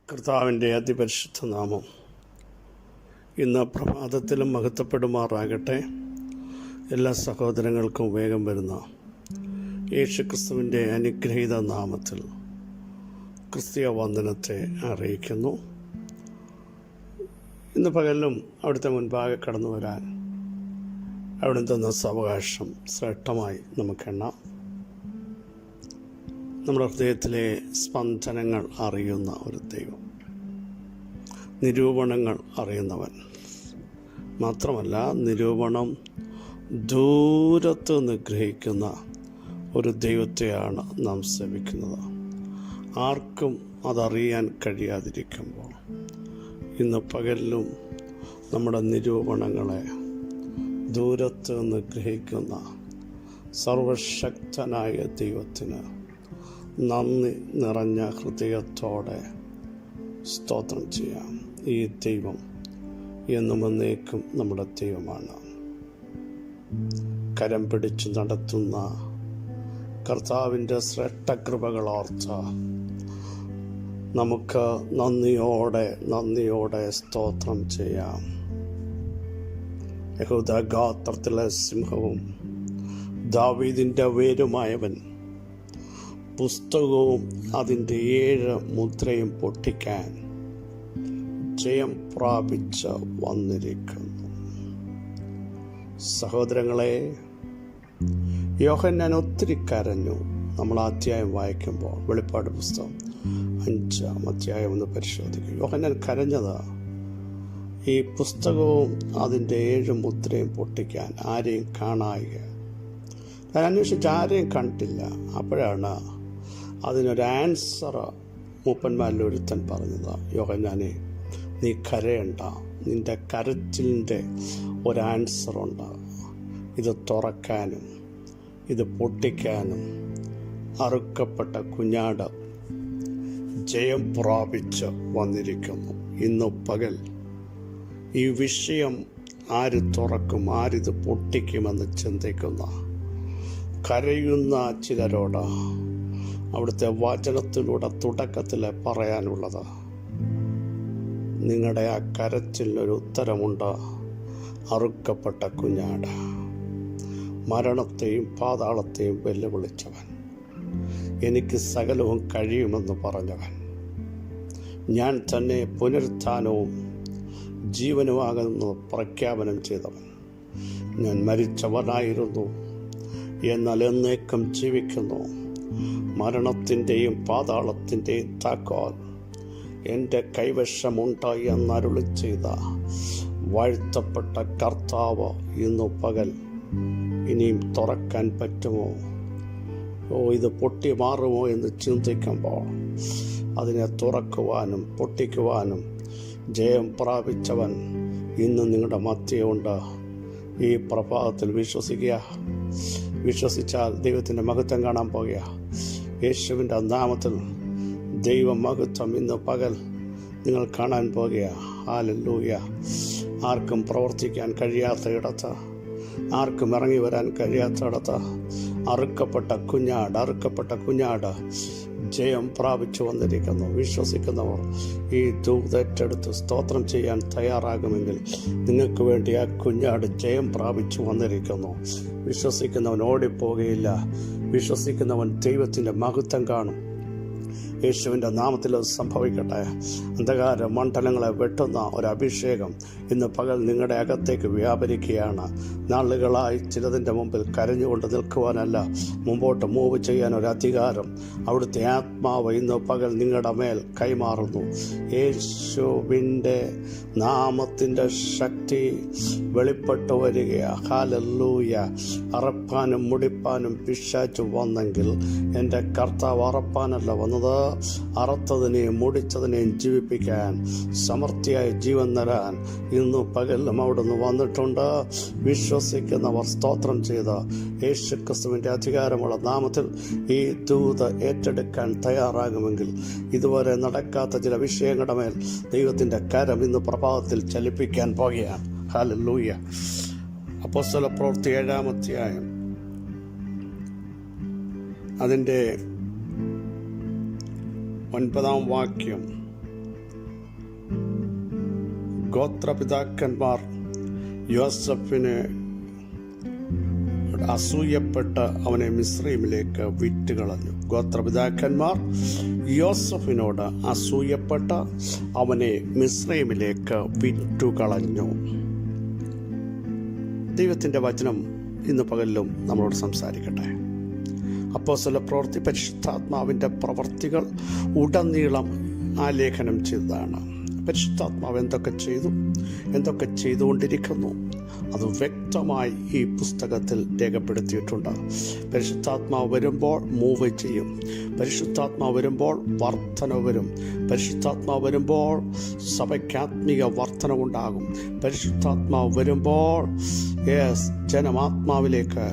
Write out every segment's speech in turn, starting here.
കർത്താവിൻ്റെ അതിപരിശുദ്ധ നാമം ഇന്ന് പ്രഭാതത്തിലും മഹത്വപ്പെടുമാറാകട്ടെ. എല്ലാ സഹോദരങ്ങൾക്കും വേഗം വരുന്ന യേശുക്രിസ്തുവിൻ്റെ അനുഗ്രഹീത നാമത്തിൽ ക്രിസ്തീയ വന്ദനത്തെ അറിയിക്കുന്നു. ഇന്ന് പകലിലും അവിടുത്തെ മുൻപാകെ കടന്നു വരാൻ അവിടെ തന്ന സാവകാശം ശ്രേഷ്ഠമായി നമുക്കെണ്ണാം. നമ്മുടെ ഹൃദയത്തിലെ സ്പന്ദനങ്ങൾ അറിയുന്ന ഒരു ദൈവം, നിരൂപണങ്ങൾ അറിയുന്നവൻ മാത്രമല്ല, നിരൂപണം ദൂരത്ത് നിഗ്രഹിക്കുന്ന ഒരു ദൈവത്തെയാണ് നാം സേവിക്കുന്നത്. ആർക്കും അതറിയാൻ കഴിയാതിരിക്കുമ്പോൾ ഇന്ന് പകലിലും നമ്മുടെ നിരൂപണങ്ങളെ ദൂരത്ത് നിഗ്രഹിക്കുന്ന സർവശക്തനായ ദൈവത്തിന് നന്ദി നിറഞ്ഞ ഹൃദയത്തോടെ സ്തോത്രം ചെയ്യാം. ഈ ദൈവം എന്നും എന്നേക്കും നമ്മുടെ ദൈവമാണ്. കരം പിടിച്ചു നടത്തുന്ന കർത്താവിൻ്റെ ശ്രേഷ്ഠകൃപകൾ ഓർത്ത് നമുക്ക് നന്ദിയോടെ സ്തോത്രം ചെയ്യാം. യഹൂദ ഗോത്രത്തിലെ സിംഹവും ദാവീദിൻ്റെ വേരുമായവൻ പുസ്തകവും അതിൻ്റെ 7 മുദ്രയും പൊട്ടിക്കാൻ ജയം പ്രാപിച്ച് വന്നിരിക്കുന്നു. സഹോദരങ്ങളെ, യോഹന്നാൻ ഒത്തിരി കരഞ്ഞു. നമ്മൾ അധ്യായം വായിക്കുമ്പോൾ വെളിപ്പാട് പുസ്തകം 5-ാം അധ്യായം ഒന്ന് പരിശോധിക്കും. യോഹന്നാൻ കരഞ്ഞത് ഈ പുസ്തകവും അതിൻ്റെ 7 മുദ്രയും പൊട്ടിക്കാൻ ആരെയും കാണായിക. ഞാൻ അന്വേഷിച്ച് ആരെയും കണ്ടില്ല. അപ്പോഴാണ് അതിനൊരു ആൻസർ മൂപ്പന്മാരിൽ ഒരുത്തൻ പറഞ്ഞത്, യോഹന്നാനെ, നീ കരയണ്ട, നിൻ്റെ കരച്ചിലിൻ്റെ ഒരു ആൻസറുണ്ട്. ഇത് തുറക്കാനും ഇത് പൊട്ടിക്കാനും അറുക്കപ്പെട്ട കുഞ്ഞാട് ജയം പ്രാപിച്ച് വന്നിരിക്കുന്നു. ഇന്ന് പകൽ ഈ വിഷയം ആര് തുറക്കും, ആരിത് പൊട്ടിക്കുമെന്ന് ചിന്തിക്കുന്ന കരയുന്ന ചിലരോട് അവിടുത്തെ വചനത്തിലൂടെ തുടക്കത്തിൽ പറയാനുള്ളത്, നിങ്ങളുടെ ആ കരച്ചിലൊരു ഉത്തരമുണ്ട്. അറുക്കപ്പെട്ട കുഞ്ഞാട്, മരണത്തെയും പാതാളത്തെയും വെല്ലുവിളിച്ചവൻ, എനിക്ക് സകലവും കഴിയുമെന്ന് പറഞ്ഞവൻ, ഞാൻ തന്നെ പുനരുത്ഥാനവും ജീവനുമാകുന്നു പ്രഖ്യാപനം ചെയ്തവൻ, ഞാൻ മരിച്ചവനായിരുന്നു എന്നാൽ എന്നേക്കും ജീവിക്കുന്നു, മരണത്തിൻ്റെയും പാതാളത്തിൻ്റെയും താക്കോൽ എൻ്റെ കൈവശമുണ്ട് എന്നരുളി ചെയ്ത വാഴ്ത്തപ്പെട്ട കർത്താവ് ഇന്നു പകൽ ഇനിയും തുറക്കാൻ പറ്റുമോ, ഇത് പൊട്ടി മാറുമോ എന്ന് ചിന്തിക്കുമ്പോൾ അതിനെ തുറക്കുവാനും പൊട്ടിക്കുവാനും ജയം പ്രാപിച്ചവൻ ഇന്ന് നിങ്ങളുടെ മധ്യമുണ്ട്. ഈ പ്രഭാതത്തിൽ വിശ്വസിച്ചാൽ ദൈവത്തിൻ്റെ മഹത്വം കാണാൻ പോകുക. യേശുവിൻ്റെ നാമത്തിൽ ദൈവ മഹത്വം ഇന്ന് പകൽ നിങ്ങൾ കാണാൻ പോകുക. ഹല്ലേലൂയ. ആർക്കും പ്രവർത്തിക്കാൻ കഴിയാത്ത ഇടത്ത്, ആർക്കും ഇറങ്ങി വരാൻ കഴിയാത്തയിടത്ത് അറുക്കപ്പെട്ട കുഞ്ഞാട് ജയം പ്രാപിച്ചു വന്നിരിക്കുന്നു. വിശ്വസിക്കുന്നവർ ഈ ദൂതേറ്റെടുത്ത് സ്തോത്രം ചെയ്യാൻ തയ്യാറാകുമെങ്കിൽ നിങ്ങൾക്ക് വേണ്ടി ആ കുഞ്ഞാട് ജയം പ്രാപിച്ചു വന്നിരിക്കുന്നു. വിശ്വസിക്കുന്നവൻ ഓടിപ്പോകുകയില്ല. വിശ്വസിക്കുന്നവൻ ദൈവത്തിൻ്റെ മഹത്വം കാണും. യേശുവിൻ്റെ നാമത്തിൽ സംഭവിക്കട്ടെ. അന്ധകാര മണ്ഡലങ്ങളെ വെട്ടുന്ന ഒരു അഭിഷേകം ഇന്ന് പകൽ നിങ്ങളുടെ അകത്തേക്ക് വ്യാപരിക്കുകയാണ്. നാളുകളായി ചിലതിൻ്റെ മുമ്പിൽ കരഞ്ഞുകൊണ്ട് നിൽക്കുവാനല്ല, മുമ്പോട്ട് മൂവ് ചെയ്യാൻ ഒരു അധികാരം അവിടുത്തെ ആത്മാവ് ഇന്ന് പകൽ നിങ്ങളുടെ മേൽ കൈമാറുന്നു. യേശുവിൻ്റെ നാമത്തിൻ്റെ ശക്തി വെളിപ്പെട്ടു വരികയാണ്. ഹല്ലേലൂയ. അറപ്പാനും മുടിപ്പാനും പിശാച് വന്നെങ്കിൽ എൻ്റെ കർത്താവ് അറപ്പാനല്ല വന്നത്, അറുത്തതിനെയും മുടിച്ചതിനെയും ജീവിപ്പിക്കാൻ, സമൃദ്ധിയായി ജീവൻ തരാൻ ഇന്നു പകലും അവിടുന്ന് വന്നിട്ടുണ്ട്. വിശ്വസിക്കുന്നവർ സ്തോത്രം ചെയ്ത് യേശുക്രിസ്തുവിൻ്റെ അധികാരമുള്ള നാമത്തിൽ ഈ ദൂത് ഏറ്റെടുക്കാൻ തയ്യാറാകുമെങ്കിൽ ഇതുവരെ നടക്കാത്ത ചില വിഷയങ്ങളുടെ മേൽ ദൈവത്തിൻ്റെ കരം ഇന്ന് പ്രഭാതത്തിൽ ചലിപ്പിക്കാൻ പോകുകയാണ്. ഹല്ലേലൂയ. അപ്പോസ്തലപ്രവൃത്തി 7-ാം അധ്യായം അതിൻ്റെ 9-ാം വാക്യം ഗോത്രപിതാക്കന്മാർ യോസഫിന് അസൂയപ്പെട്ട് അവനെ മിസ്രൈമിലേക്ക് വിറ്റുകളഞ്ഞു. ഗോത്രപിതാക്കന്മാർ യോസഫിനോട് അസൂയപ്പെട്ട് അവനെ മിസ്രൈമിലേക്ക് വിറ്റുകളഞ്ഞു. ദൈവത്തിൻ്റെ വചനം ഇന്ന് പകലിലും നമ്മളോട് സംസാരിക്കട്ടെ. അപ്പോസ്തല പ്രവൃത്തി പരിശുദ്ധാത്മാവിൻ്റെ പ്രവർത്തികൾ ഉടനീളം ആലേഖനം ചെയ്തതാണ്. പരിശുദ്ധാത്മാവ് എന്തൊക്കെ ചെയ്തു, എന്തൊക്കെ ചെയ്തുകൊണ്ടിരിക്കുന്നു, അത് വ്യക്തമായി ഈ പുസ്തകത്തിൽ രേഖപ്പെടുത്തിയിട്ടുണ്ട്. പരിശുദ്ധാത്മാവ് വരുമ്പോൾ മൂവ് ചെയ്യും. പരിശുദ്ധാത്മാവ് വരുമ്പോൾ വർധന വരും. പരിശുദ്ധാത്മാവ് വരുമ്പോൾ സഭയ്ക്കാത്മിക വർധനവുണ്ടാകും. പരിശുദ്ധാത്മാവ് വരുമ്പോൾ ജനമാത്മാവിലേക്ക്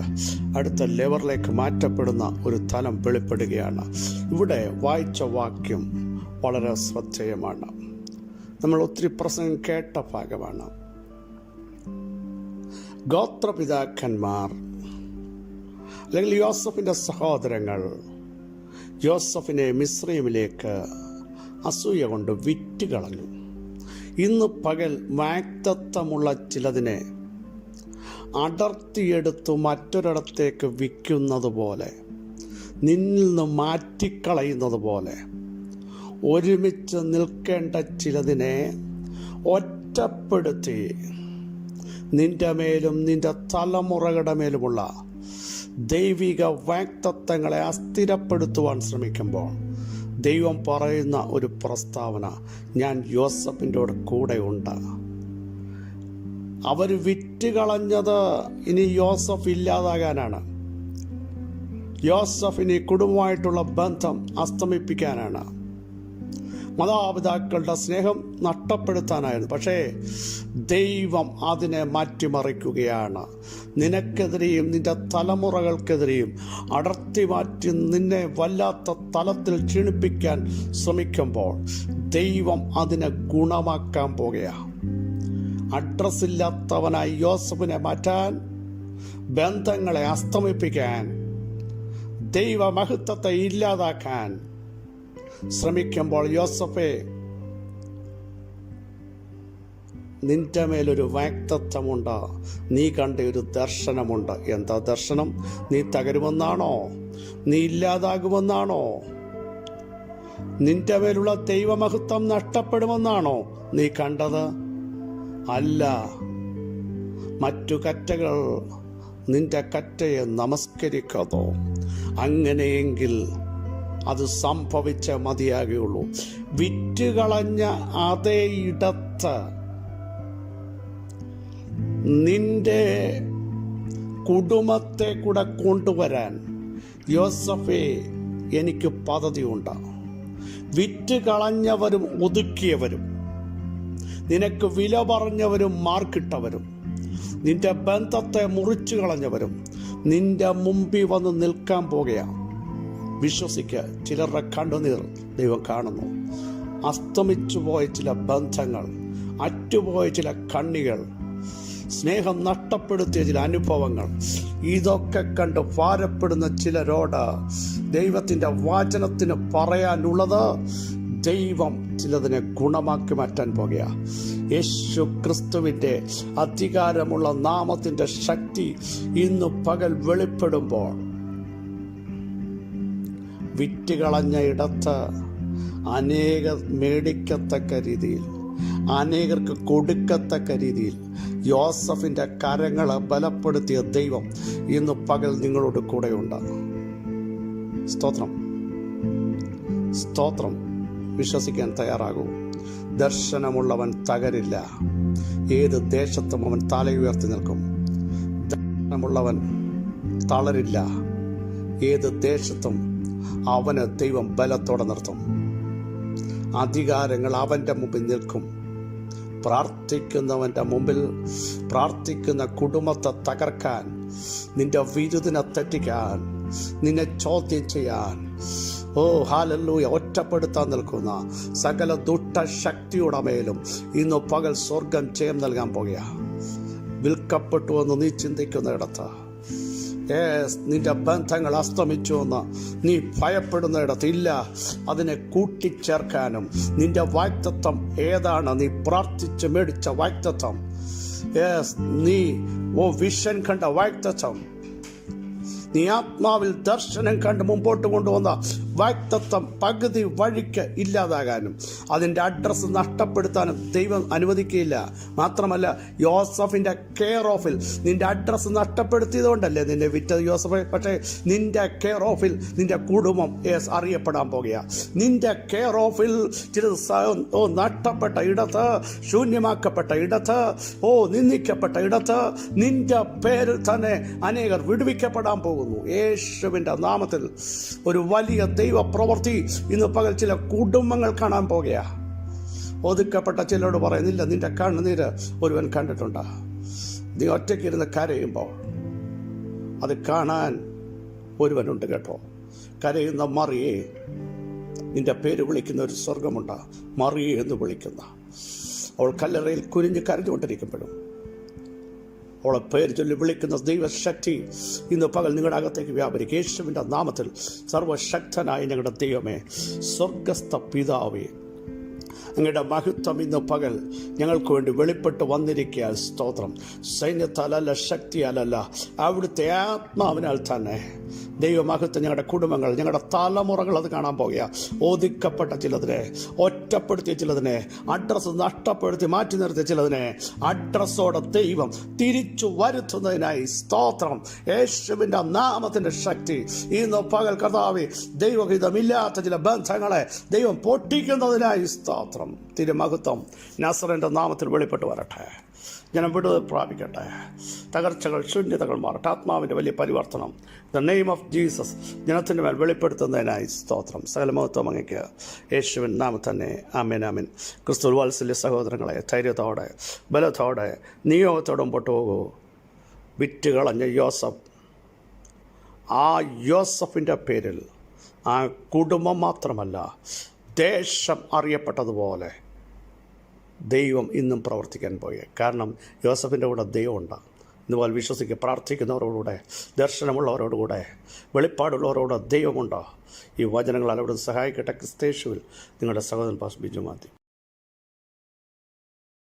അടുത്ത ലെവലിലേക്ക് മാറ്റപ്പെടുന്ന ഒരു തലം വെളിപ്പെടുകയാണ്. ഇവിടെ വായിച്ച വാക്യം വളരെ ശ്രദ്ധേയമാണ്. നമ്മൾ ഒത്തിരി പ്രസംഗം കേട്ട ഭാഗമാണ്. ഗോത്രപിതാക്കന്മാർ അല്ലെങ്കിൽ യോസഫിൻ്റെ സഹോദരങ്ങൾ യോസഫിനെ മിസ്രൈമിലേക്ക് അസൂയ കൊണ്ട് വിറ്റുകളഞ്ഞു. ഇന്ന് പകൽ വാഗ്ദത്തമുള്ള ചിലതിനെ അടർത്തിയെടുത്ത് മറ്റൊരിടത്തേക്ക് വിൽക്കുന്നത് പോലെ, നിന്നിൽ നിന്ന് മാറ്റിക്കളയുന്നത് പോലെ, ഒരുമിച്ച് നിൽക്കേണ്ട ചിലതിനെ ഒറ്റപ്പെടുത്തി നിന്റെ മേലും നിന്റെ തലമുറകളുടെ മേലുമുള്ള ദൈവിക വാഗ്ദത്തങ്ങളെ അസ്ഥിരപ്പെടുത്തുവാൻ ശ്രമിക്കുമ്പോൾ ദൈവം പറയുന്ന ഒരു പ്രസ്താവന, ഞാൻ യോസഫിൻ്റെ കൂടെ ഉണ്ട്. അവർ വിറ്റുകളഞ്ഞത് ഇനി യോസഫ് ഇല്ലാതാകാനാണ്. യോസഫിന് കുടുംബമായിട്ടുള്ള ബന്ധം അസ്തമിപ്പിക്കാനാണ്. മാതാപിതാക്കളുടെ സ്നേഹം നഷ്ടപ്പെടുത്താനായിരുന്നു. പക്ഷേ ദൈവം അതിനെ മാറ്റിമറിക്കുകയാണ്. നിനക്കെതിരെയും നിന്റെ തലമുറകൾക്കെതിരെയും അടർത്തി മാറ്റി നിന്നെ വല്ലാത്ത തലത്തിൽ ക്ഷീണിപ്പിക്കാൻ ശ്രമിക്കുമ്പോൾ ദൈവം അതിനെ ഗുണമാക്കാൻ പോകുകയാണ്. അഡ്രസ്സില്ലാത്തവനായി യോസഫിനെ മാറ്റാൻ, ബന്ധങ്ങളെ അസ്തമിപ്പിക്കാൻ, ദൈവമഹത്വത്തെ ഇല്ലാതാക്കാൻ ശ്രമിക്കുമ്പോൾ യോസഫേ, നിന്റെ മേലൊരു വാഗ്ദത്തമുണ്ട്. നീ കണ്ട ഒരു ദർശനമുണ്ട്. എന്താ ദർശനം? നീ തകരുമെന്നാണോ? നീ ഇല്ലാതാകുമെന്നാണോ? നിന്റെ മേലുള്ള ദൈവമഹത്വം നഷ്ടപ്പെടുമെന്നാണോ നീ കണ്ടത്? അല്ല, മറ്റു കറ്റകൾ നിന്റെ കറ്റയെ നമസ്കരിക്കാതോ? അങ്ങനെയെങ്കിൽ അത് സംഭവിച്ച മതിയാകുള്ളൂ. വിറ്റുകളഞ്ഞ അതേ ഇടത്ത് നിന്റെ കുടുംബത്തെ കൂടെ കൊണ്ടുവരാൻ യോസഫേ എനിക്ക് പദ്ധതിയുണ്ട്. വിറ്റുകളഞ്ഞവരും ഒതുക്കിയവരും, നിനക്ക് വില പറഞ്ഞവരും മാർക്കിട്ടവരും, നിന്റെ ബന്ധത്തെ മുറിച്ചു കളഞ്ഞവരും നിന്റെ മുമ്പിൽ വന്ന് നിൽക്കാൻ പോകുകയാണ്. വിശ്വസിക്കുക, ചിലരുടെ കണ്ണുനീർ ദൈവം കാണുന്നു. അസ്തമിച്ചു പോയ ചില ബന്ധങ്ങൾ, അറ്റുപോയ ചില കണ്ണികൾ, സ്നേഹം നഷ്ടപ്പെടുത്തിയ ചില അനുഭവങ്ങൾ, ഇതൊക്കെ കണ്ട് ഭാരപ്പെടുന്ന ചിലരോട് ദൈവത്തിൻ്റെ വചനത്തിന് പറയാനുള്ളത്, ദൈവം ചിലതിനെ ഗുണമാക്കി മാറ്റാൻ പോകുക. യേശു ക്രിസ്തുവിൻ്റെ അധികാരമുള്ള നാമത്തിൻ്റെ ശക്തി ഇന്ന് പകൽ വെളിപ്പെടുമ്പോൾ വിറ്റുകളഞ്ഞ ഇടത്ത് അനേകർ മേടിക്കത്തക്ക രീതിയിൽ, അനേകർക്ക് കൊടുക്കത്തക്ക രീതിയിൽ യോസഫിൻ്റെ കരങ്ങളെ ബലപ്പെടുത്തിയ ദൈവം ഇന്ന് പകൽ നിങ്ങളോട് കൂടെയുണ്ട്. സ്തോത്രം, സ്തോത്രം. വിശ്വസിക്കാൻ തയ്യാറാകൂ. ദർശനമുള്ളവൻ തകരില്ല. ഏത് ദേശത്തും അവൻ തലയുയർത്തി നിൽക്കും. ദർശനമുള്ളവൻ തളരില്ല. ഏത് ദേശത്തും അവന് ദൈവം ബലത്തോടെ നിർത്തും. അധികാരങ്ങൾ അവൻ്റെ മുമ്പിൽ നിൽക്കും. പ്രാർത്ഥിക്കുന്നവൻ്റെ മുമ്പിൽ, പ്രാർത്ഥിക്കുന്ന കുടുംബത്തെ തകർക്കാൻ, നിന്റെ വിരുദിനെ തെറ്റിക്കാൻ, നിന്നെ ചോദ്യം ചെയ്യാൻ, ഹല്ലേലൂയ, ഒറ്റപ്പെടുത്താൻ നിൽക്കുന്ന സകല ദുഷ്ടശക്തിയുടെ മേലും ഇന്ന് പകൽ സ്വർഗം ജയം നൽകാൻ പോകുക. വിൽക്കപ്പെട്ടു എന്ന് നീ ചിന്തിക്കുന്ന ഇടത്ത് നിന്റെ ബന്ധങ്ങൾ അസ്തമിച്ചു എന്ന് നീ ഭയപ്പെടുന്നിടത്ത് ഇല്ല, അതിനെ കൂട്ടിച്ചേർക്കാനും നിന്റെ വാഗ്ദത്തം ഏതാണ്, നീ പ്രാർത്ഥിച്ച് മേടിച്ച വാഗ്ദത്തം, നീ വിഷൻ കണ്ട വാഗ്ദത്തം, നീ ആത്മാവിൽ ദർശനം കണ്ട് മുമ്പോട്ട് കൊണ്ടുവന്ന വാഗ്ദത്തം പകുതി വഴിക്ക് ഇല്ലാതാകാനും അതിൻ്റെ അഡ്രസ്സ് നഷ്ടപ്പെടുത്താനും ദൈവം അനുവദിക്കുകയില്ല. മാത്രമല്ല, യോസഫിൻ്റെ കെയർ ഓഫിൽ നിന്റെ അഡ്രസ്സ് നഷ്ടപ്പെടുത്തിയതുകൊണ്ടല്ലേ നിന്നെ വിറ്റത് യോസഫ്. പക്ഷേ നിന്റെ കെയർ ഓഫിൽ നിന്റെ കുടുംബം അറിയപ്പെടാൻ പോകുക. നിന്റെ കെയർ ഓഫിൽ ചിലത് നഷ്ടപ്പെട്ട ഇടത്ത്, ശൂന്യമാക്കപ്പെട്ട ഇടത്ത്, നിന്ദിക്കപ്പെട്ട ഇടത്ത് നിന്റെ പേരിൽ തന്നെ അനേകർ വിടുവിക്കപ്പെടാൻ പോകുന്നു. യേശുവിൻ്റെ നാമത്തിൽ ഒരു വലിയ ദൈവ പ്രവൃത്തി ഇന്ന് പകൽ ചില കുടുംബങ്ങൾ കാണാൻ പോകുക. ഒതുക്കപ്പെട്ട ചിലരോട് പറയുന്നില്ല, നിന്റെ കണ്ണുനീര് ഒരുവൻ കണ്ടിട്ടുണ്ട്. നീ ഒറ്റയ്ക്കിരുന്ന് കരയുമ്പോൾ അത് കാണാൻ ഒരുവനുണ്ട് കേട്ടോ. കരയുന്ന മറിയേ, നിന്റെ പേര് വിളിക്കുന്ന ഒരു സ്വർഗമുണ്ട്, മറിയേ എന്ന് വിളിക്കുന്ന. അവൾ കല്ലറയിൽ കുനിഞ്ഞ് കരഞ്ഞുകൊണ്ടിരിക്കുമ്പോഴും അവളെ പേര് ചൊല്ലി വിളിക്കുന്ന ദൈവശക്തി ഇന്ന് പകൽ നിങ്ങളുടെ അകത്തേക്ക് വ്യാപരിക്കും. യേശുവിൻ്റെ നാമത്തിൽ സർവശക്തനായ ഞങ്ങളുടെ ദൈവമേ, സ്വർഗസ്ഥ പിതാവേ, അങ്ങയുടെ മഹത്വം ഇന്ന് പകൽ ഞങ്ങൾക്ക് വേണ്ടി വെളിപ്പെട്ട് വന്നിരിക്കുക. സ്തോത്രം. സൈന്യത്താലല്ല, ശക്തിയാലല്ല, അവിടുത്തെ ആത്മാവിനാൽ തന്നെ ദൈവമഹത്വം ഞങ്ങളുടെ കുടുംബങ്ങൾ, ഞങ്ങളുടെ തലമുറകൾ അത് കാണാൻ പോകുക. ഒതുക്കപ്പെട്ട ചിലതിനെ, ഒറ്റപ്പെടുത്തിയ ചിലതിനെ, അഡ്രസ്സ് നഷ്ടപ്പെടുത്തി മാറ്റി നിർത്തിയ ചിലതിനെ അഡ്രസ്സോടെ ദൈവം തിരിച്ചു വരുത്തുന്നതിനായി സ്തോത്രം. യേശുവിൻ്റെ നാമത്തിൻ്റെ ശക്തി ഇന്ന് പകൽ കർത്താവേ, ദൈവഹിതമില്ലാത്ത ചില ബന്ധങ്ങളെ ദൈവം പൊട്ടിക്കുന്നതിനായി സ്തോത്രം. തിരുമഹത്വം നസറേൻ്റെ നാമത്തിൽ വെളിപ്പെട്ട് വരട്ടെ. ജനം വിടുതൽ പ്രാപിക്കട്ടെ. തകർച്ചകൾ, ശൂന്യതകൾ മാറട്ടെ. ആത്മാവിൻ്റെ വലിയ പരിവർത്തനം ദ നെയിം ഓഫ് ജീസസ് ജനത്തിൻ്റെ മേൽ വെളിപ്പെടുത്തുന്നതിനായി സ്തോത്രം. സകല മഹത്വം അങ്ങയ്ക്ക് യേശുവിൻ നാമത്തിൽ തന്നെ. ആമേൻ, ആമേൻ. ക്രിസ്തുവിൽ വാത്സല്യ സഹോദരങ്ങളെ, ധൈര്യത്തോടെ, ബലത്തോടെ, നിയോഗത്തോടെ മുമ്പോട്ട് പോകൂ. വിറ്റുകളഞ്ഞ യോസഫ്, ആ യോസഫിൻ്റെ പേരിൽ ആ കുടുംബം മാത്രമല്ല ദേശം അറിയപ്പെട്ടതുപോലെ ദൈവം ഇന്നും പ്രവർത്തിക്കാൻ പോയി. കാരണം യോസഫിൻ്റെ കൂടെ ദൈവമുണ്ട്. ഇന്നുപോലെ വിശ്വസിക്കുക, പ്രാർത്ഥിക്കുന്നവരോടുകൂടെ, ദർശനമുള്ളവരോടുകൂടെ, വെളിപ്പാടുള്ളവരോട് ദൈവമുണ്ടോ. ഈ വചനങ്ങൾ അവിടുന്ന് സഹായിക്കട്ടെ. ക്രിസ്തേശുവിൽ നിങ്ങളുടെ സഹോദരൻ പാസ്റ്റർ ബിജു മാത്യു.